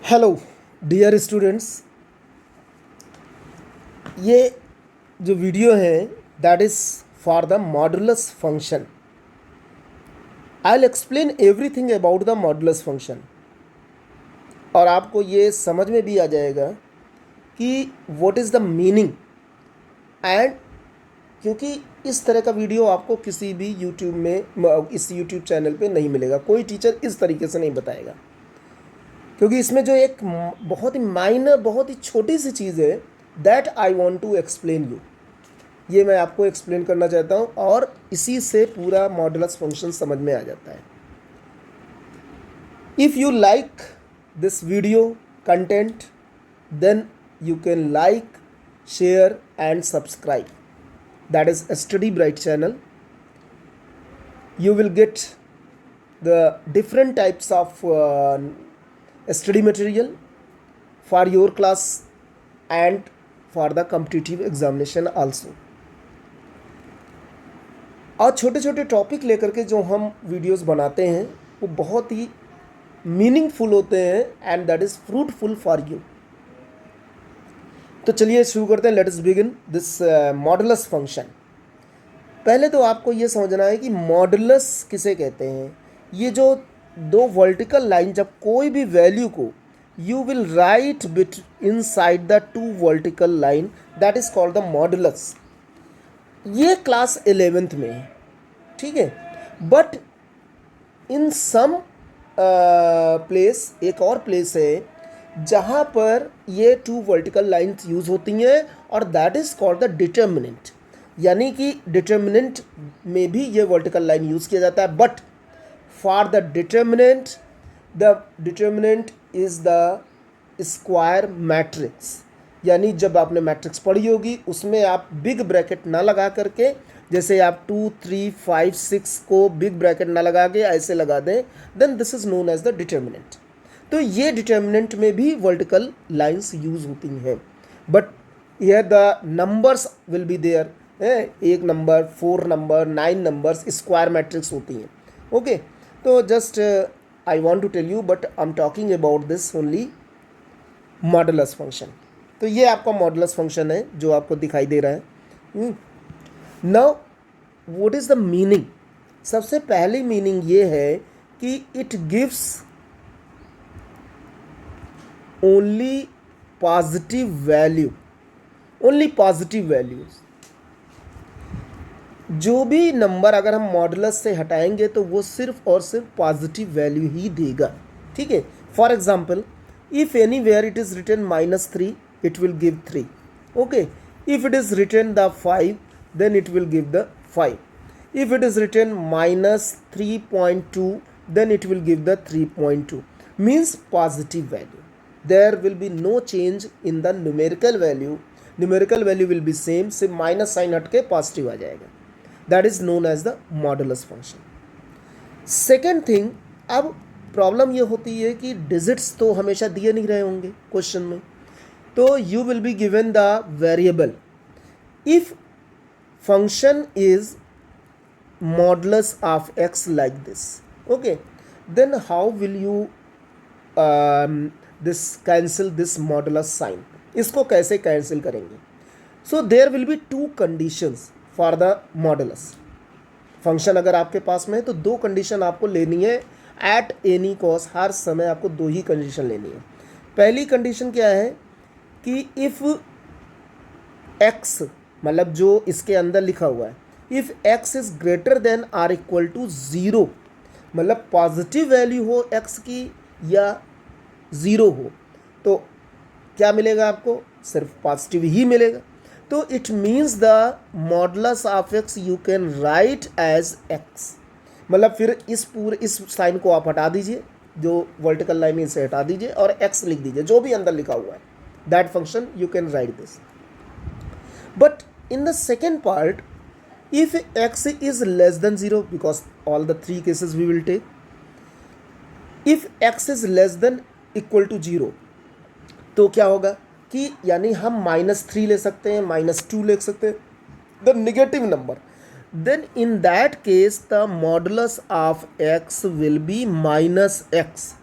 Hello dear students, ये जो video है that is for the modulus function. I will explain everything about the modulus function और आपको ये समझ में भी आ जाएगा कि what is the meaning. And क्योंकि इस तरह का वीडियो आपको किसी भी यूट्यूब में इस यूट्यूब चैनल पे नहीं मिलेगा, कोई टीचर इस तरीके से नहीं बताएगा, क्योंकि इसमें जो एक बहुत ही माइनर, बहुत ही छोटी सी चीज़ है that I want to explain you, ये मैं आपको एक्सप्लेन करना चाहता हूँ और इसी से पूरा मॉडुलस फंक्शन समझ में आ जाता है। If you like this video content then you can like, share and subscribe, that is study bright channel. You will get the different types of study material for your class and for the competitive examination also। और छोटे छोटे topic लेकर के जो हम videos बनाते हैं वो बहुत ही मीनिंगफुल होते हैं and that is fruitful for you. तो चलिए शुरू करते हैं। Let us begin this modulus function. पहले तो आपको ये समझना है कि मॉडुलस किसे कहते हैं। ये जो दो वर्टिकल लाइन, जब कोई भी वैल्यू को you will right bit inside the two vertical line, that is called the modulus. ये क्लास 11th में है, ठीक है। बट इन सम प्लेस, एक और प्लेस है जहाँ पर ये टू वर्टिकल लाइन्स यूज़ होती हैं और that is called the determinant. यानी कि डिटर्मिनेंट में भी ये वर्टिकल लाइन यूज़ किया जाता है, but for the determinant is the square matrix. यानी जब आपने मैट्रिक्स पढ़ी होगी उसमें आप बिग ब्रैकेट ना लगा करके, जैसे आप 2, 3, 5, 6 को बिग ब्रैकेट ना लगा के ऐसे लगा दें, then this is known as the determinant. तो ये डिटर्मिनेंट में भी वर्टिकल लाइंस यूज़ होती हैं, but here the numbers will be there. 1 number, 4 number, 9 numbers square matrix होती हैं। ओके, तो just I want to tell you, but I am talking about this only modulus function. तो ये आपका modulus function है जो आपको दिखाई दे रहा है। Now what is the meaning. सबसे पहली मीनिंग ये है कि it gives only positive value, only positive values. जो भी नंबर अगर हम मॉडुलस से हटाएंगे तो वो सिर्फ और सिर्फ पॉजिटिव वैल्यू ही देगा, ठीक है। For example, if anywhere it is written -3, it will give 3. Okay, if it is written the 5, then it will give the 5. If it is written -3.2, then it will give the 3.2, means positive value. There will be no change in the numerical value. Numerical value will be same, सिर्फ minus sign हट के positive आ जाएगा। That is known as the modulus function. Second thing, अब problem ये होती है कि डिजिट्स तो हमेशा दिए नहीं रहे होंगे क्वेश्चन में, तो you will be given the variable. If function is modulus of x like this, okay, then how will you this cancel this modulus sign? इसको कैसे कैंसिल करेंगे? So there will be two conditions for the modulus function. अगर आपके पास में है तो दो कंडीशन आपको लेनी है एट एनी कॉस्ट। हर समय आपको दो ही कंडीशन लेनी है। पहली कंडीशन क्या है कि इफ़ x, मतलब जो इसके अंदर लिखा हुआ है, if x is greater than or equal to 0, मतलब पॉजिटिव वैल्यू हो x की या 0 हो, तो क्या मिलेगा आपको? सिर्फ पॉजिटिव ही मिलेगा। तो it means the modulus of x you can write as x। मतलब फिर इस साइन को आप हटा दीजिए, जो वर्टिकल लाइन से हटा दीजिए और x लिख दीजिए, जो भी अंदर लिखा हुआ है, that function you can write this. But in the second part, if x is less than 0, because all the three cases we will take, if x is less than equal to 0, तो क्या होगा कि यानी हम -3 ले सकते हैं, -2 ले सकते हैं, the negative number, then in that case the modulus of x will be -x.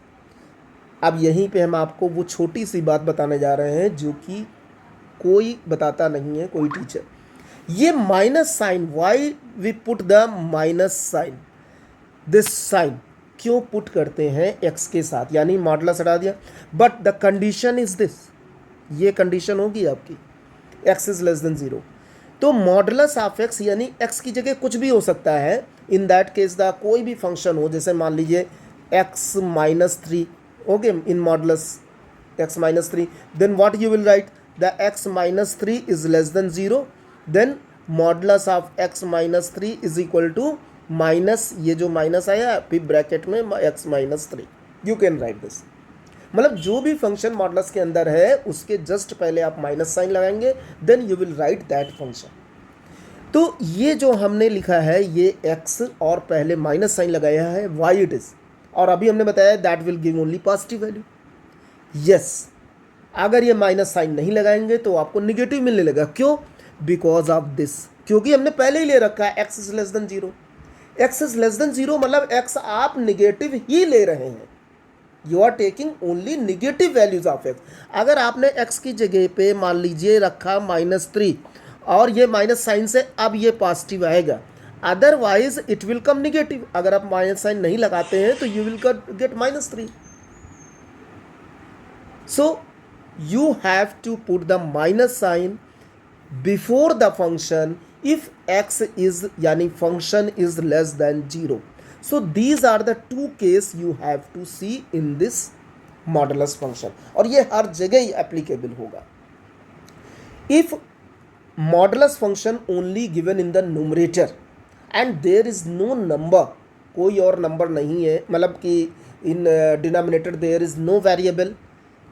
अब यहीं पे हम आपको वो छोटी सी बात बताने जा रहे हैं जो कि कोई बताता नहीं है, कोई टीचर। ये minus sign, why we put the minus sign, this sign क्यों पुट करते हैं एक्स के साथ, यानी मॉडुलस हटा दिया, but the condition is this, ये कंडीशन होगी आपकी एक्स इज लेस देन 0। तो मॉडुलस ऑफ एक्स यानी एक्स की जगह कुछ भी हो सकता है। इन दैट केस द कोई भी फंक्शन हो, जैसे मान लीजिए X minus 3, okay, in modulus X minus 3, then what you will write, the X minus 3 is less than 0, then modulus of X minus 3 is equal to minus, ये जो minus आया फिर ब्रैकेट में X minus 3, you can write this. मतलब जो भी function modulus के अंदर है उसके जस्ट पहले आप माइनस साइन लगाएंगे, then you will write that function. तो ये जो हमने लिखा है ये x और पहले माइनस साइन लगाया है वाई इट इज, और अभी हमने बताया that will give only positive value. Yes, अगर ये माइनस साइन नहीं लगाएंगे तो आपको निगेटिव मिलने लगा। क्यों? बिकॉज ऑफ दिस, क्योंकि हमने पहले ही ले रखा है x is less than 0। x is less than 0 मतलब x आप निगेटिव ही ले रहे हैं, you are taking only negative values of x। अगर आपने x की जगह पे मान लीजिए रखा -3 और ये माइनस साइन से अब ये पॉजिटिव आएगा, otherwise it will come negative. अगर आप माइनस साइन नहीं लगाते हैं तो you will get -3। So you have to put the minus sign before the function if x is यानी function is less than 0। So these are the two case you have to see in this modulus function, और ये हर जगह ही applicable होगा। If modulus function only given in the numerator and there is no number, कोई और number नहीं है, मतलब कि in denominator there is no variable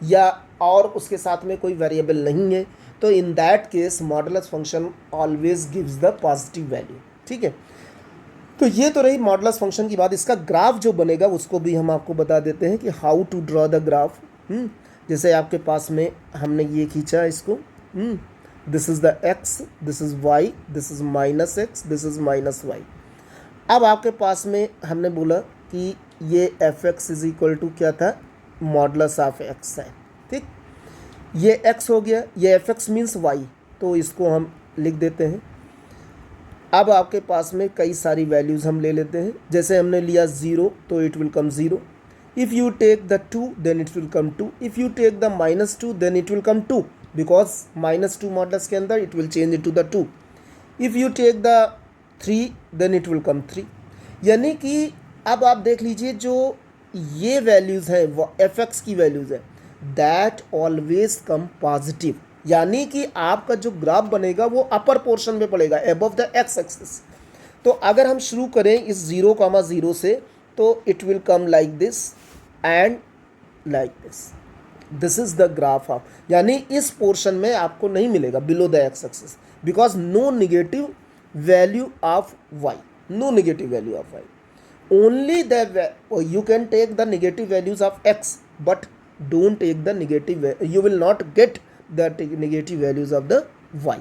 या और उसके साथ में कोई वेरिएबल नहीं है, तो in that case modulus function always gives the positive value। ठीक है, तो ये तो रही मॉडुलस फंक्शन की बात। इसका ग्राफ जो बनेगा उसको भी हम आपको बता देते हैं कि how to draw the graph. जैसे आपके पास में हमने ये खींचा इसको, this is the x, this is y, this is -x, this is -y। अब आपके पास में हमने बोला कि ये f(x) इज इक्वल टू क्या था, मॉडुलस ऑफ x है। ठीक, ये x हो गया, ये f(x) मीन्स y, तो इसको हम लिख देते हैं। अब आपके पास में कई सारी वैल्यूज़ हम ले लेते हैं। जैसे हमने लिया 0 तो it will come 0, if you take the 2 then it will come 2, if you take the -2 then it will come 2, because -2 modulus के अंदर it will change into the 2, if you take the 3 then it will come 3। यानी कि अब आप देख लीजिए जो ये वैल्यूज़ हैं वो f(x) की वैल्यूज़ है, दैट ऑलवेज कम पॉजिटिव, यानी कि आपका जो ग्राफ बनेगा वो अपर पोर्शन में पड़ेगा, अबव द x एक्सिस। तो अगर हम शुरू करें इस 0,0 से तो it will come like this and like this, this is the graph of, यानी इस पोर्शन में आपको नहीं मिलेगा below the x axis, because no negative value of y, no negative value of y, only the you can take the negative values of x but don't take the negative, you will not get the negative values of the y।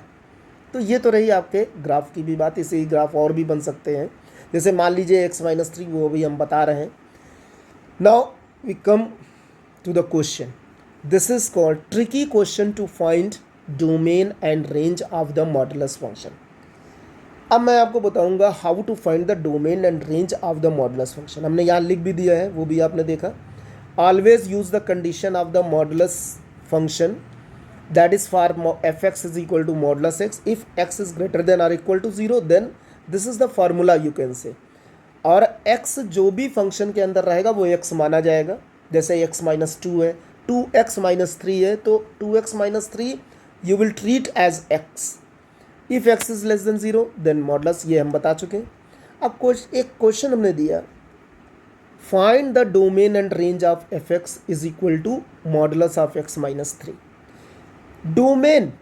तो ये तो रही आपके graph की भी बात। इसे ही graph और भी बन सकते हैं, जैसे मान लीजिए x-3, वो भी हम बता रहे हैं। Now we come to the question, this is called tricky question to find domain and range of the modulus function. अब मैं आपको बताऊंगा how to find the domain and range of the modulus function. हमने यहाँ लिख भी दिया है, वो भी आपने देखा। Always use the condition of the modulus function, that is for f(x) is equal to modulus x, if x is greater than और equal to 0 then this is the formula you can say. और x जो भी function के अंदर रहेगा वो x माना जाएगा। जैसे x-2 है, 2x-3 है, तो 2x-3 you will treat as x। If x is less than 0 then modulus, ये हम बता चुके हैं। अब एक क्वेश्चन हमने दिया, find the domain and range of f(x) is equal to modulus of x-3। Domain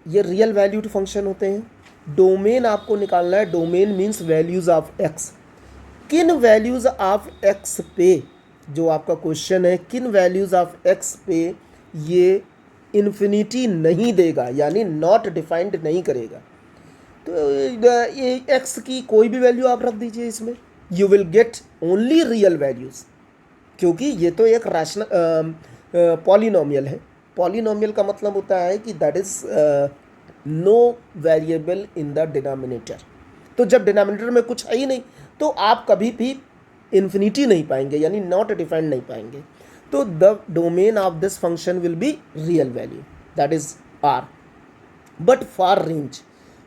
ये रियल वैल्यूड फंक्शन होते हैं। डोमेन आपको निकालना है, domain means values of x। किन वैल्यूज ऑफ x पे, जो आपका क्वेश्चन है, किन वैल्यूज ऑफ x पे ये इन्फिनिटी नहीं देगा, यानी नॉट डिफाइंड नहीं करेगा। तो ये x की कोई भी वैल्यू आप रख दीजिए इसमें, you will get only real values. क्योंकि ये तो एक रैशनल पॉलिनोमियल है। पॉलिनोमियल का मतलब होता है कि that is no variable in the denominator. तो जब डिनोमिनेटर में कुछ है ही नहीं तो आप कभी भी इन्फिनिटी नहीं पाएंगे, यानी नॉट डिफाइंड नहीं पाएंगे। तो the domain of this function will be real value, that is R. But for range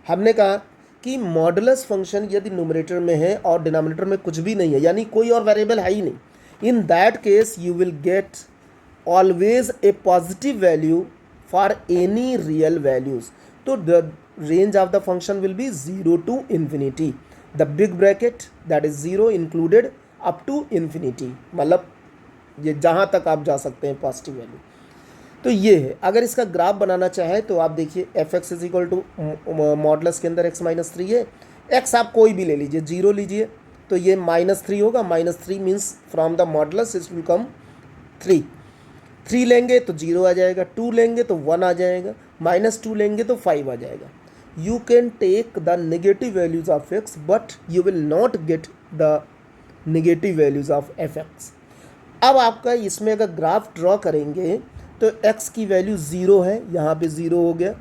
हमने कहा कि मॉडुलस फंक्शन यदि न्यूमरेटर में है और डिनोमिनेटर में कुछ भी नहीं है, यानी कोई और वेरिएबल है ही नहीं, in that case you will get always a positive value for any real values. तो the range of the function will be 0 to infinity, the big bracket that is 0 included up to infinity, मतलब ये जहाँ तक आप जा सकते हैं positive value. तो ये है। अगर इसका ग्राफ बनाना चाहे तो आप देखिए f x is equal to modulus के अंदर x-3 है, x आप कोई भी ले लीजिए, 0 लीजिए तो ये -3 होगा। -3 means from the modulus it will come 3। 3 लेंगे तो 0 आ जाएगा, 2 लेंगे तो 1 आ जाएगा, -2 लेंगे तो 5 आ जाएगा। You can take the negative values of x but you will not get the negative values of f x. अब आपका इसमें अगर ग्राफ ड्रॉ करेंगे तो x की वैल्यू 0 है, यहाँ पे 0 हो गया,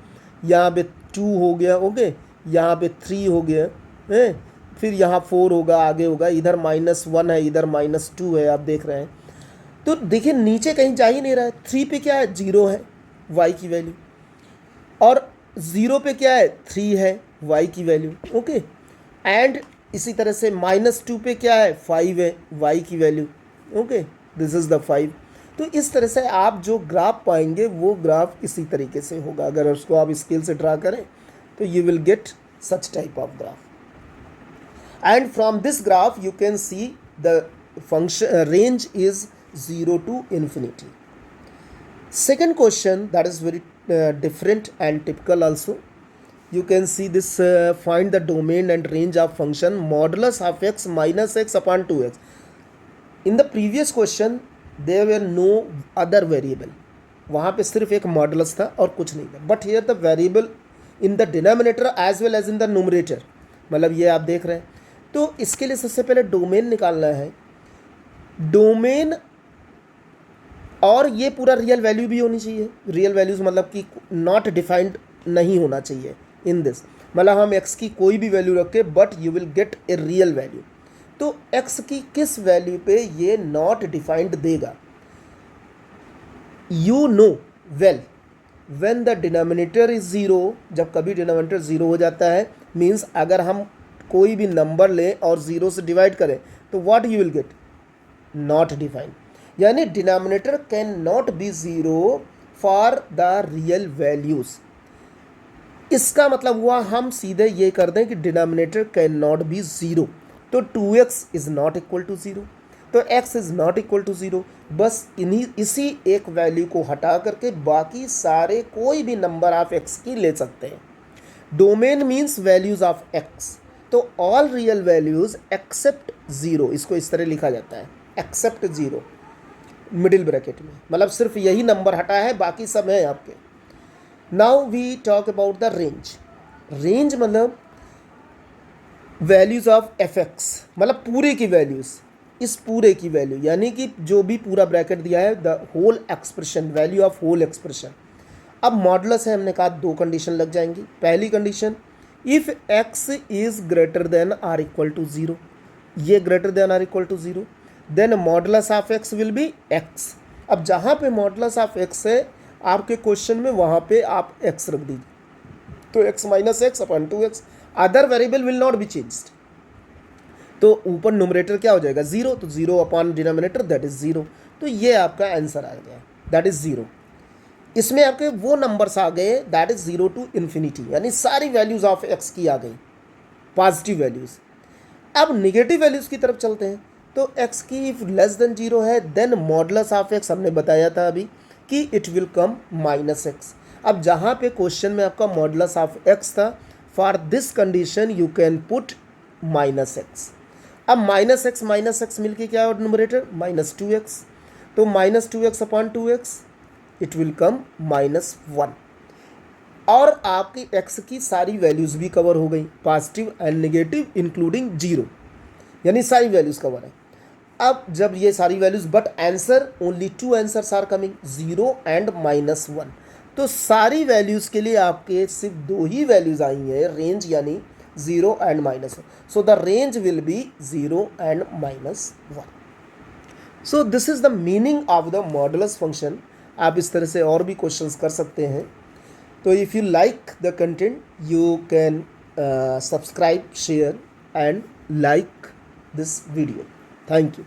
यहाँ पे 2 हो गया, ओके, यहाँ पे 3 हो गया है, फिर यहाँ 4 होगा, आगे होगा, इधर -1 है, इधर -2 है, आप देख रहे हैं। तो देखिए नीचे कहीं जा ही नहीं रहा है। 3 पे क्या है, 0 है y की वैल्यू, और 0 पे क्या है, 3 है y की वैल्यू, ओके। एंड इसी तरह से -2 पे क्या है, 5 है y की value, okay, this is the 5। तो इस तरह से आप जो ग्राफ पाएंगे वो ग्राफ इसी तरीके से होगा। अगर उसको आप स्केल से ड्रा करें तो you will get such type of graph. And from this graph you can see the function range is 0 to infinity. Second question that is very different and typical also. You can see this find the domain and range of function modulus of x minus x upon 2x. In the previous question there were no other variable, वहाँ पे सिर्फ एक modulus था और कुछ नहीं था। But here the variable in the denominator as well as in the numerator, मतलब ये आप देख रहे हैं। तो इसके लिए सबसे पहले डोमेन निकालना है। डोमेन और ये पूरा रियल वैल्यू भी होनी चाहिए। रियल वैल्यूज मतलब कि नॉट डिफाइंड नहीं होना चाहिए इन दिस, मतलब हम x की कोई भी वैल्यू रख के but you will gate a real value. तो x की किस वैल्यू पे ये नॉट डिफाइंड देगा, you know well when the denominator is 0, जब कभी डिनोमिनेटर 0 हो जाता है मीन्स अगर हम कोई भी नंबर लें और 0 से डिवाइड करें तो what you will get, not defined, यानी denominator can not be 0 for the real values. इसका मतलब हुआ हम सीधे ये कर दें कि डिनोमिनेटर कैन नॉट बी 0, तो 2x is not equal to 0, तो x is not equal to 0। बस इसी एक वैल्यू को हटा करके बाकी सारे कोई भी नंबर आप x की ले सकते हैं। Domain means values of x, तो ऑल रियल वैल्यूज एक्सेप्ट 0, इसको इस तरह लिखा जाता है, एक्सेप्ट 0 मिडिल ब्रैकेट में, मतलब सिर्फ यही नंबर हटा है, बाकी सब है आपके। Now we talk about the range. Range मतलब वैल्यूज़ ऑफ एफ एक्स, मतलब पूरे की वैल्यूज़, इस पूरे की वैल्यू यानी कि जो भी पूरा ब्रैकेट दिया है, the whole expression, value of whole expression. अब मॉडुलस है, हमने कहा 2 कंडीशन लग जाएंगी। पहली condition, if x is greater than or equal to 0, ये greater than or equal to 0, then modulus of x will be x। अब जहाँ पे मॉडुलस ऑफ x है आपके क्वेश्चन में, वहाँ पे आप x रख दीजिए, तो x minus x upon 2x, other variable will not be changed. तो ऊपर न्यूमरेटर क्या हो जाएगा, 0, तो 0 अपॉन डिनोमिनेटर दैट इज 0। तो ये आपका आंसर आ गया, दैट इज 0। इसमें आपके वो नंबर्स आ गए दैट इज 0 to infinity, यानी सारी वैल्यूज ऑफ x की आ गई, पॉजिटिव वैल्यूज। अब निगेटिव वैल्यूज की तरफ चलते हैं। तो x की लेस देन 0 है, देन मॉडुलस ऑफ x हमने बताया था अभी कि इट विल कम -x। अब जहाँ पे क्वेश्चन में आपका मॉडुलस ऑफ x था, for this condition you can put -x। अब -x मिलके क्या है न्यूमरेटर, -2x, तो -2x upon 2x it will कम -1। और आपकी x की सारी वैल्यूज़ भी कवर हो गई, पॉजिटिव एंड नेगेटिव इंक्लूडिंग 0, यानी सारी वैल्यूज़ कवर है। अब जब ये सारी values, but answer only 2 answers are coming, 0 and -1, तो सारी वैल्यूज़ के लिए आपके सिर्फ 2 ही वैल्यूज़ आई हैं रेंज, यानी 0 and -1. So the range will be 0 and -1. So this is the meaning of the modulus function. आप इस तरह से और भी क्वेश्चंस कर सकते हैं. तो if you like the content you can subscribe, share and like this video. Thank you.